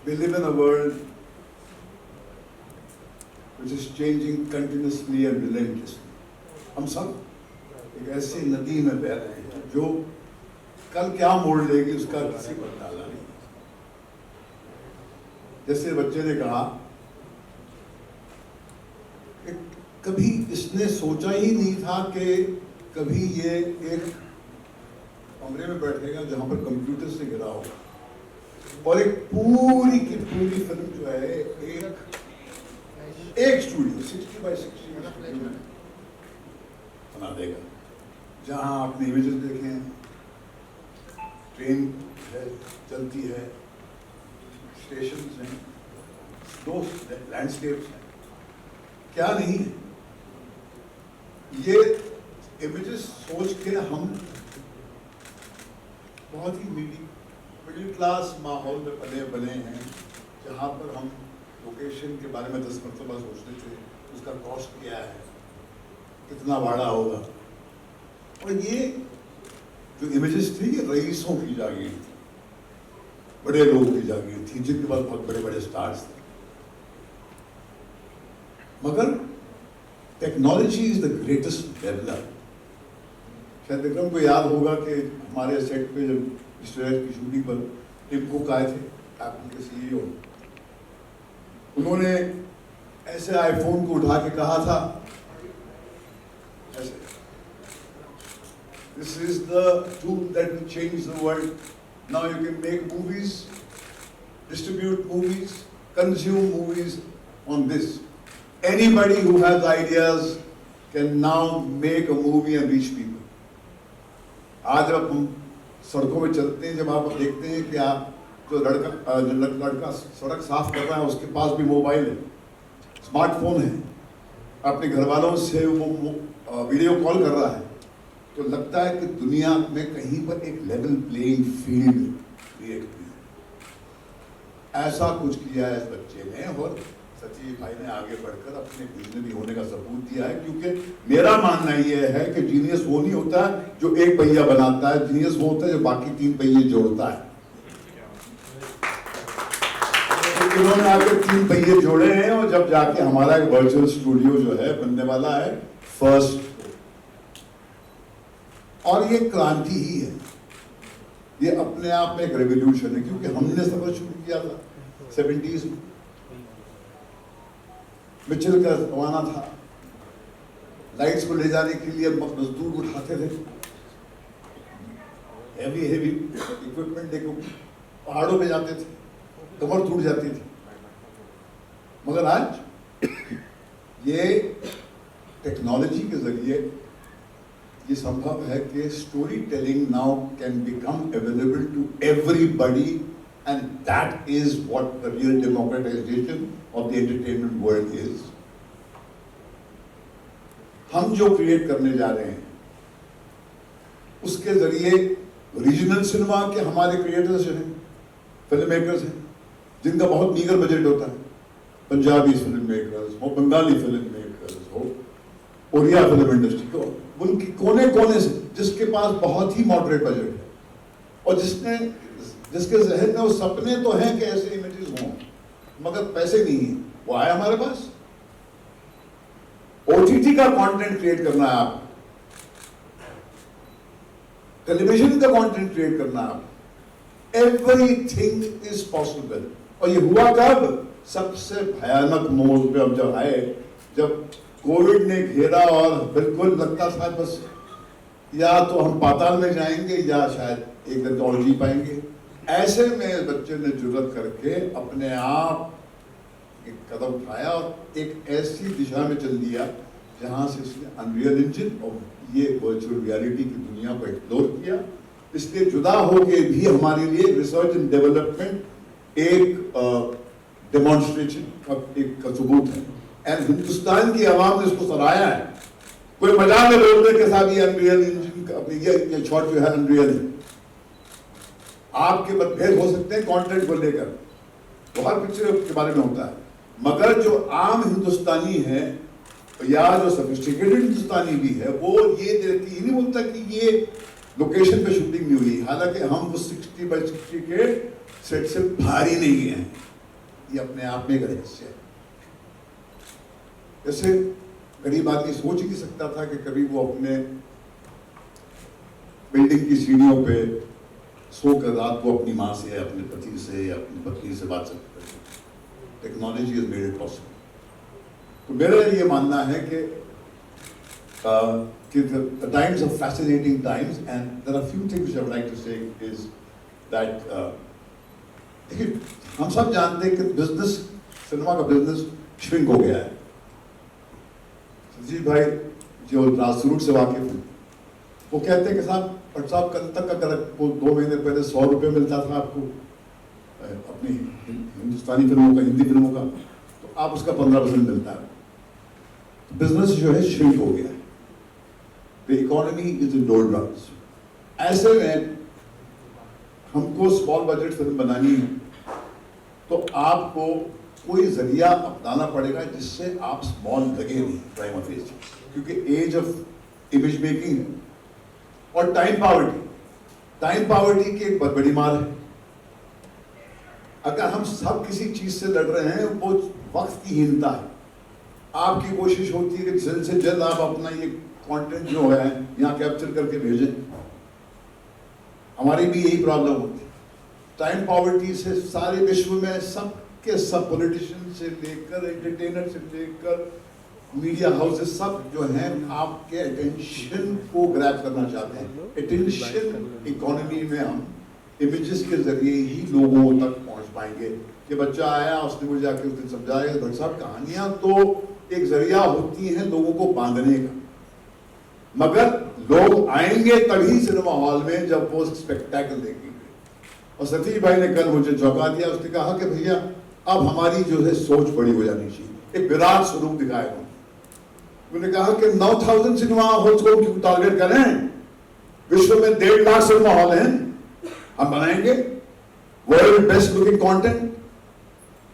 We live in a world which is changing continuously and relentlessly. हम सब एक ऐसी नदी में बह रहे हैं जो कल क्या मोड़ लेगी उसका किसी को अंदाजा नहीं। जैसे बच्चे ने कहा कि कभी इसने सोचा ही नहीं था कि कभी ये एक कमरे में बैठेगा जहां पर कंप्यूटर से घिरा होगा और एक पूरी की पूरी फिल्म जो है एक स्टूडियो 60 बाय 60 में बना देगा, जहां आपने इमेजेस देखे हैं, ट्रेन है चलती है, स्टेशन हैं, दो लैंडस्केप्स हैं, क्या नहीं है। ये इमेजेस सोच के हम बहुत ही मिडिल क्लास माहौल में बने हैं, जहाँ पर हम लोकेशन के बारे में 10 मरतबा सोचते थे, उसका कॉस्ट क्या है, कितना भाड़ा होगा। और ये जो इमेजेस थी ये रईसों की जागीर थी, बड़े लोगों की जागीर थी, जिनके पास बहुत बड़े बड़े स्टार्स थे। मगर technology is the greatest developer. शायद विक्रम को याद होगा कि हमारे सेट पे जब स्टेज की शूटिंग पर टिम कुक आए थे, एप्पल के CEO, उन्होंने ऐसे आईफोन को उठा के कहा था ऐसे, this is the tool that will change the world, now you can make movies, distribute movies, consume movies on this, anybody who has ideas can now make a movie and reach people. आज जब हम सड़कों में चलते हैं, जब आप देखते हैं कि आप जो लड़का सड़क साफ कर रहा है उसके पास भी मोबाइल है, स्मार्टफोन है, अपने घर वालों से वो वीडियो कॉल कर रहा है, तो लगता है कि दुनिया में कहीं पर एक लेवल प्लेइंग फील्ड क्रिएट हुई। ऐसा कुछ किया है इस बच्चे ने, और सचिव भाई ने आगे बढ़कर अपने विजनरी होने का सबूत दिया है। क्योंकि मेरा मानना यह है कि जीनियस वो नहीं होता जो एक पहिया बनाता है, जीनियस वो होता है जो बाकी 3 पहिए जोड़ता है। इन्होंने आगे 3 पहिए जोड़े हैं, और जब जाके हमारा एक वर्चुअल स्टूडियो जो है बनने वाला है फर्स्ट, और ये क्रांति ही है, ये अपने आप में एक रेवोल्यूशन है। क्योंकि हमने सफर शुरू किया था 70s में, मिचेल का जमाना था, लाइट्स को ले जाने के लिए मजदूर उठाते थे, हेवी इक्विपमेंट, देखो पहाड़ों पे जाते थे, कमर टूट जाती थी। मगर आज ये टेक्नोलॉजी के जरिए ये संभव है कि story telling now can become available to everybody, and that is what the real democratization of the entertainment world is. हम जो क्रिएट करने जा रहे हैं उसके जरिए रीजनल सिनेमा के हमारे क्रिएटर्स हैं, फिल्म मेकर्स हैं, जिनका बहुत मीगर बजट होता है, पंजाबी फिल्म मेकर्स हो, बंगाली फिल्म मेकर्स हो, ओडिया फिल्म इंडस्ट्री को, उनकी कोने कोने से, जिसके पास बहुत ही मॉडरेट बजट है और जिसके जहन में वो सपने तो हैं कि ऐसे इमेजेस हों, मगर पैसे नहीं है, वो आए हमारे पास। OTT का कंटेंट क्रिएट करना है आप, टेलीविजन का कंटेंट क्रिएट करना है आप, एवरीथिंग इज पॉसिबल। और ये हुआ कब? सबसे भयानक मोड़ पे हम जब आए, जब कोविड ने घेरा और बिल्कुल लगता था बस या तो हम पाताल में जाएंगे या शायद एक दिन और जी पाएंगे। ऐसे में बच्चे ने जुर्रत करके अपने आप एक कदम उठाया और एक ऐसी दिशा में चल दिया जहां से उसने अनरियल इंजन और ये वर्चुअल रियलिटी की दुनिया को एक्सप्लोर किया। इसलिए जुदा होके भी हमारे लिए रिसर्च एंड डेवलपमेंट एक डेमोन्स्ट्रेशन का एक सबूत है, एंड हिंदुस्तान की आवाम ने इसको सराहा है। कोई मजाक में बोलने के साथ ये अनरियल इंजन का ये शॉट जो है अनरियल है। आपके मतभेद हो सकते हैं कंटेंट को लेकर, तो हर पिक्चर के बारे में होता है, मगर जो आम हिंदुस्तानी है या जो सोफिस्टिकेटेड हिंदुस्तानी भी है, वो ये नहीं बोलता कि ये लोकेशन पे शूटिंग नहीं हुई, हालांकि हम वो 60 बाय 60 के सेट से बाहर ही नहीं गए हैं। ये अपने आप में एक रहस्य है। जैसे गरीब आदमी सोच ही नहीं सकता था कि कभी वो अपने बिल्डिंग की सीढ़ियों पे सोकर रात को अपनी माँ से, अपने पति से या अपनी पत्नी से बात सकते थे। Technology has made it possible. तो मेरा ये मानना है कि the times are fascinating times, and there are few things which I would like to say is that देखिए, हम सब जानते हैं कि बिजनेस, सिनेमा का बिजनेस श्रिंक हो गया है। सजीव भाई जो ग्रासरूट से वाकिफ हैं, वो कहते हैं कि साहब कल तक अगर वो 2 महीने पहले 100 रुपये मिलता था आपको अपनी हिंदुस्तानी फिल्मों का, हिंदी फिल्मों का, तो आप उसका 15% मिलता है। तो बिजनेस जो है श्रिंक हो गया है। The economy is in doldrums। ऐसे में हमको स्मॉल बजट फिल्म बनानी है तो आपको कोई जरिया अपनाना पड़ेगा जिससे आप स्मॉल लगे नहीं प्राइमा फेस, क्योंकि एज ऑफ इमेज मेकिंग है। और टाइम पावर्टी की एक बहुत बड़ी मार है। अगर हम सब किसी चीज से लड़ रहे हैं, वो वक्त की हीनता है। आपकी कोशिश होती है कि जल्द से जल्द आप अपना ये कंटेंट जो है यहाँ कैप्चर करके भेजें। हमारी भी यही प्रॉब्लम होती है। टाइम पॉवर्टी से सारे विश्व में सब के सब, पॉलिटिशियन से लेकर एंटरटेनर से लेकर मीडिया हाउसेस, सब जो हैं आपके अटेंशन को ग्रैब करना चाहते हैं। अटेंशन इकोनॉमी में हम इमेजेस के जरिए ही लोगों तक पहुंच पाएंगे। कि बच्चा आया, उसने मुझे आके उस दिन समझाया, डॉक्टर साहब कहानियां तो एक जरिया होती हैं लोगों को बांधने का, मगर लोग आएंगे तभी सिनेमा हॉल में जब वो स्पेक्टेकल देखेंगे। और सतीश भाई ने कल मुझे चौंका दिया। उसने कहा कि भैया अब हमारी जो है सोच बड़ी हो जानी चाहिए, एक विराट स्वरूप दिखाएगा। उन्होंने कहा कि 9000 सिनेमा हॉल्स को क्यों टारगेट करें? विश्व में 1.5 लाख सिनेमा हॉल हैं, हम बनाएंगे वर्ल्ड बेस्ट लुकिंग कंटेंट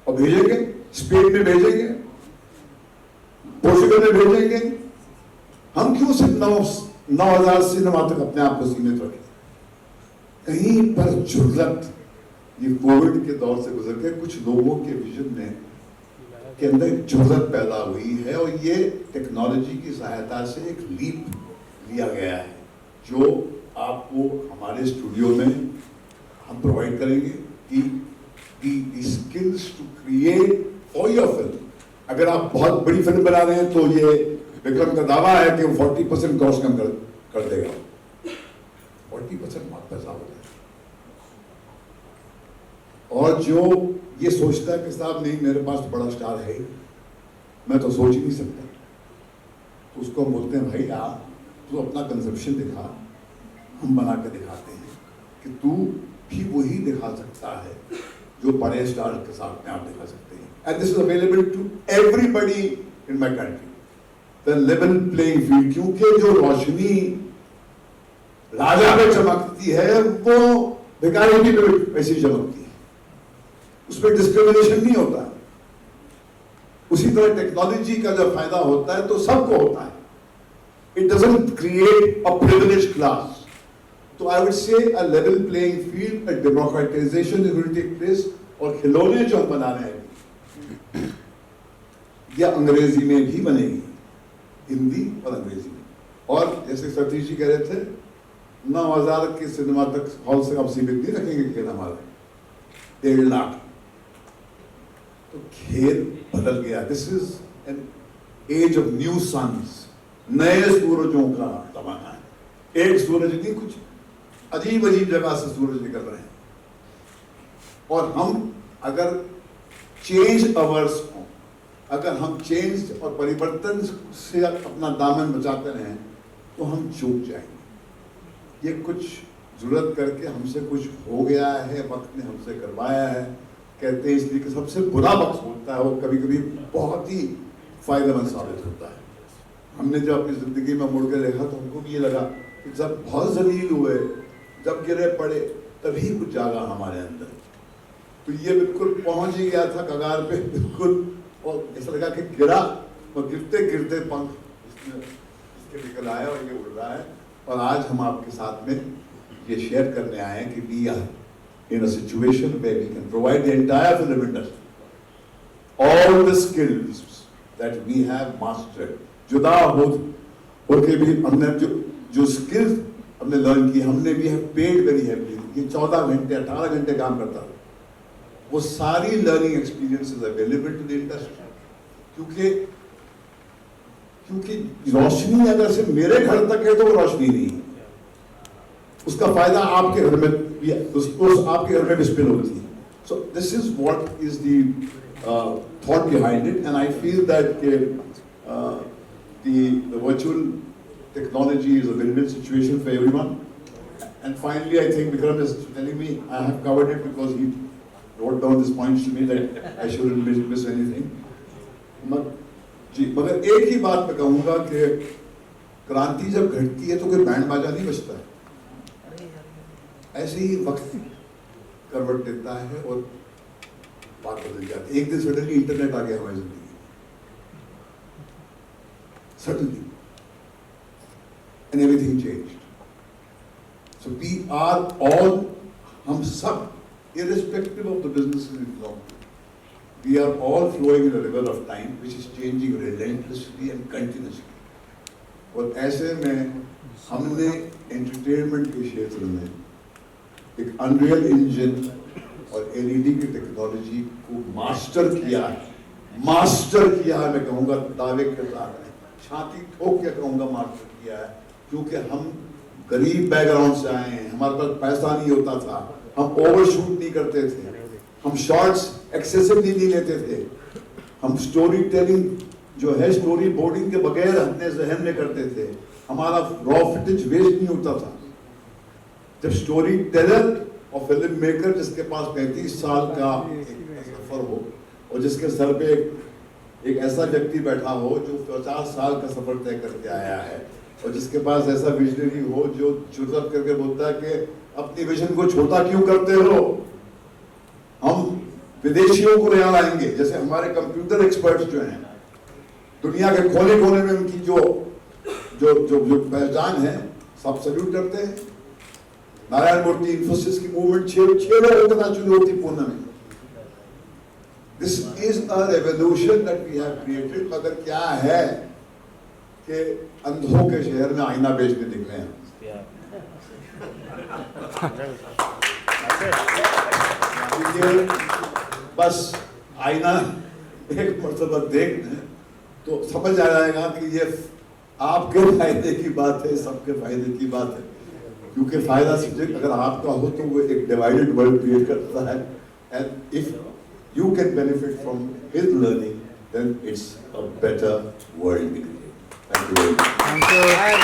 और भेजेंगे, स्पेन में भेजेंगे, पोर्चुगल में भेजेंगे। हम क्यों सिर्फ 9,000 सिनेमा तक अपने आप को सीमित रखें? कहीं पर जुर्रत, ये कोविड के दौर से गुजर के कुछ लोगों के विजन में के अंदर एक जुर्रत पैदा हुई है, और ये टेक्नोलॉजी की सहायता से एक लीप लिया गया है जो आपको हमारे स्टूडियो में हम प्रोवाइड करेंगे कि skills to create for your film. अगर आप बहुत बड़ी फिल्म बना रहे हैं तो ये विक्रम का दावा है कि वो 40% कॉस्ट कम कर देगा। 40% बहुत पैसा होता है। और जो ये सोचता है कि साहब नहीं मेरे पास तो बड़ा स्टार है, मैं तो सोच ही नहीं सकता, तो उसको हम बोलते हैं भाई आप तू अपना कंसेप्शन दिखा, हम बना के दिखाते हैं कि तू भी वही दिखा सकता है जो बड़े स्टार के साथ में आप दिखा सकते हैं। And this is available to everybody in my country, the level playing field. क्योंकि जो रोशनी राजा पे चमकती है वो भिखारी भी वैसी चमकती है, उसमें डिस्क्रिमिनेशन नहीं होता। उसी तरह टेक्नोलॉजी का जब फायदा होता है तो सबको होता है। It doesn't create a privileged class. तो I would say a level playing field, a democratization is going to take place. और खिलौने जो हम बना रहे हैं यह अंग्रेजी में भी बनेगी, हिंदी और अंग्रेजी में। और जैसे सतीश जी कह रहे थे 9,000 के सिनेमा तक हॉल से हम सीमित नहीं रखेंगे खेल हमारा, 1.5 लाख। तो खेल बदल गया। This is an age of new suns, नए सूरजों का जमाना है। एक सूरज नहीं, कुछ अजीब अजीब जगह से सूरज निकल रहे हैं। और हम अगर चेंज अवर्स हों, अगर हम चेंज और परिवर्तन से अपना दामन बचाते रहें तो हम चूक जाएंगे। ये कुछ जरूरत करके हमसे कुछ हो गया है, वक्त ने हमसे करवाया है, कहते हैं इसलिए कि सबसे बुरा वक्त होता है वो कभी कभी बहुत ही फायदेमंद साबित होता है। हमने जब अपनी जिंदगी में मुड़ के देखा तो हमको भी ये लगा कि जब बहुत जलील हुए, जब गिरे पड़े, तभी कुछ जागा हमारे अंदर। तो ये बिल्कुल पहुंच ही गया था कगार पे बिल्कुल, और ऐसा लगा कि गिरा और गिरते गिरते पंख इसके निकल आया और ये उड़ रहा है। और आज हम आपके साथ में ये शेयर करने आए हैं कि we are in a situation where we can provide the entire film industry all the skills that we have mastered, जुदा हो के भी हमने जो skills हमने लर्न की, हमने भी have paid very heavily. ये 14 घंटे 18 घंटे काम करता है, वो सारी learning experiences available to the industry. क्योंकि रोशनी अगर सिर्फ मेरे घर तक है तो वो रोशनी नहीं है, उसका फायदा आपके घर में भी, आपके घर में भी स्पिल होती है. So this is what is the thought behind it, and I feel that the virtual technology is a win-win situation for everyone. And finally, I think Vikram is telling me I have covered it because he wrote down these points to me that I shouldn't miss anything. जी, मगर एक ही बात मैं कहूँगा कि क्रांति जब घटती है तो कोई बैंड बाजा नहीं बजता है, ऐसे ही वक्त करवट देता है और बात बदल जाती है. एक दिन सडनली इंटरनेट आ गया हमारी जिंदगी, suddenly, and everything changed. So we are all, हम सब, irrespective of the businesses we belong to, we are all flowing in a river of time which is changing relentlessly and continuously. और ऐसे में हमने entertainment के क्षेत्र में एक अनरियल इंजन और एलईडी की टेक्नोलॉजी को मास्टर किया है, मैं कहूँगा दावे के साथ, छाती ठोक के कहूँगा मास्टर किया है. क्योंकि हम गरीब बैकग्राउंड से आए हैं, हमारे पास पैसा नहीं होता था, हम ओवरशूट नहीं करते थे, हम शॉर्ट्स एक्सेसिवली नहीं लेते थे, हम स्टोरी टेलिंग जो है स्टोरी बोर्डिंग के बगैर अपने जहन में करते थे, हमारा रॉ फुटेज वेस्ट नहीं होता था. जब स्टोरी टेलर और फिल्म मेकर जिसके पास 35 साल का सफर हो और जिसके सर पे एक ऐसा व्यक्ति बैठा हो जो 50 साल का सफर तय करके आया है, और जिसके पास ऐसा विजनरी हो जो जुर्रत करके बोलता है कि अपनी विजन को छोटा क्यों करते हो, हम विदेशियों को यहाँ लाएंगे. जैसे हमारे कंप्यूटर एक्सपर्ट्स जो हैं दुनिया के कोने कोने में, उनकी जो जो जो जो पहचान है, सब सल्यूट करते हैं. नारायण मूर्ति इंफोसिस की मूवमेंट 6 लोगों के साथ शुरू होती पुणे में. This is a revolution that we have created. मगर क्या है कि अंधों के शहर में आईना बेचने निकले हैं. बस आईना एक मरतबा देख लें तो समझ आ जाएगा कि ये आपके फायदे की बात है, सबके फायदे की बात है. क्योंकि फायदा सिर्फ अगर आपका हो तो वो एक डिवाइडेड वर्ल्ड क्रिएट करता है. And if you can benefit from his learning then it's a better world. Thank you.